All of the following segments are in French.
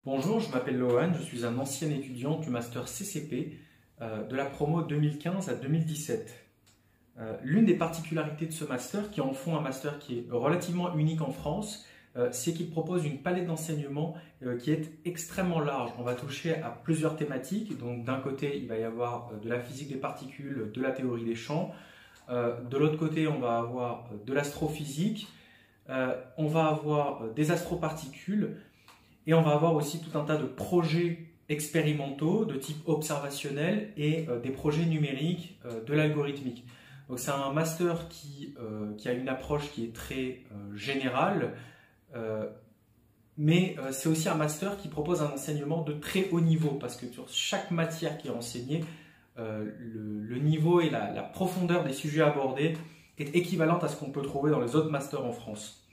Bonjour, je m'appelle Lohan, je suis un ancien étudiant du master CCP de la promo 2015 à 2017. L'une des particularités de ce master, qui en font un master qui est relativement unique en France, c'est qu'il propose une palette d'enseignement qui est extrêmement large. On va toucher à plusieurs thématiques. Donc d'un côté, il va y avoir de la physique des particules, de la théorie des champs. De l'autre côté, on va avoir de l'astrophysique. On va avoir des astroparticules. Et on va avoir aussi tout un tas de projets expérimentaux de type observationnel et des projets numériques de l'algorithmique. Donc c'est un master qui a une approche qui est très générale, mais c'est aussi un master qui propose un enseignement de très haut niveau parce que sur chaque matière qui est enseignée, le niveau et la profondeur des sujets abordés est équivalente à ce qu'on peut trouver dans les autres masters en France.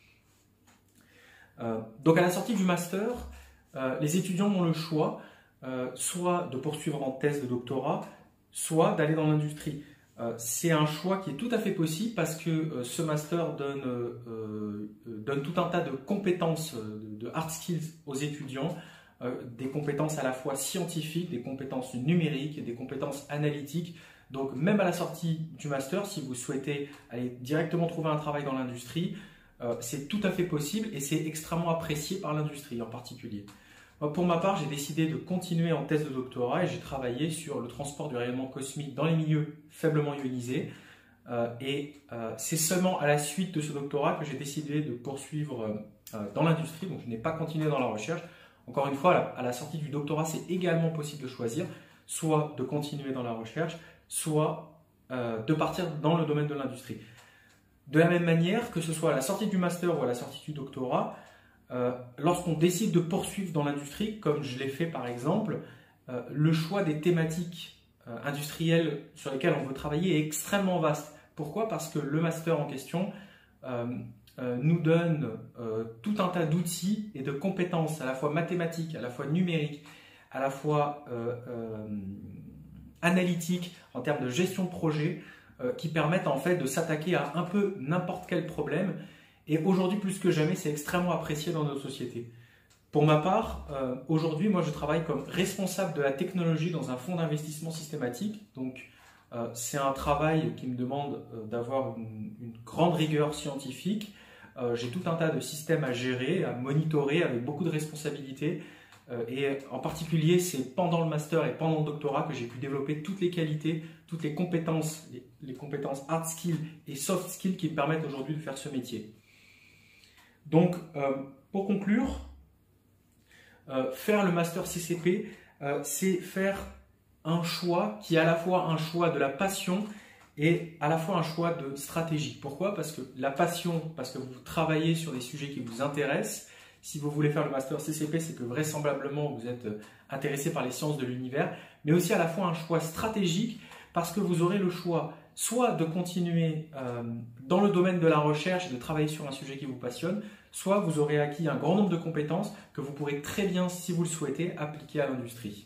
Donc à la sortie du master, les étudiants ont le choix soit de poursuivre en thèse de doctorat, soit d'aller dans l'industrie. C'est un choix qui est tout à fait possible parce que ce master donne tout un tas de compétences, de hard skills aux étudiants, des compétences à la fois scientifiques, des compétences numériques et des compétences analytiques. Donc même à la sortie du master, si vous souhaitez aller directement trouver un travail dans l'industrie, c'est tout à fait possible et c'est extrêmement apprécié par l'industrie en particulier. Pour ma part, j'ai décidé de continuer en thèse de doctorat et j'ai travaillé sur le transport du rayonnement cosmique dans les milieux faiblement ionisés. C'est seulement à la suite de ce doctorat que j'ai décidé de poursuivre dans l'industrie, donc je n'ai pas continué dans la recherche. Encore une fois, à la sortie du doctorat, c'est également possible de choisir, soit de continuer dans la recherche, soit de partir dans le domaine de l'industrie. De la même manière, que ce soit à la sortie du master ou à la sortie du doctorat, lorsqu'on décide de poursuivre dans l'industrie, comme je l'ai fait par exemple, le choix des thématiques industrielles sur lesquelles on veut travailler est extrêmement vaste. Pourquoi? Parce que le master en question nous donne tout un tas d'outils et de compétences à la fois mathématiques, à la fois numériques, à la fois analytiques en termes de gestion de projet, qui permettent en fait de s'attaquer à un peu n'importe quel problème. Et aujourd'hui, plus que jamais, c'est extrêmement apprécié dans notre société. Pour ma part, aujourd'hui, moi, je travaille comme responsable de la technologie dans un fonds d'investissement systématique. Donc, c'est un travail qui me demande d'avoir une grande rigueur scientifique. J'ai tout un tas de systèmes à gérer, à monitorer avec beaucoup de responsabilités. Et en particulier, c'est pendant le master et pendant le doctorat que j'ai pu développer toutes les qualités, toutes les compétences hard skills et soft skills qui me permettent aujourd'hui de faire ce métier. Donc, pour conclure, faire le master CCP, c'est faire un choix qui est à la fois un choix de la passion et à la fois un choix de stratégie. Pourquoi? Parce que la passion, parce que vous travaillez sur des sujets qui vous intéressent. Si vous voulez faire le master CCP, c'est que vraisemblablement vous êtes intéressé par les sciences de l'univers, mais aussi à la fois un choix stratégique parce que vous aurez le choix soit de continuer dans le domaine de la recherche et de travailler sur un sujet qui vous passionne, soit vous aurez acquis un grand nombre de compétences que vous pourrez très bien, si vous le souhaitez, appliquer à l'industrie.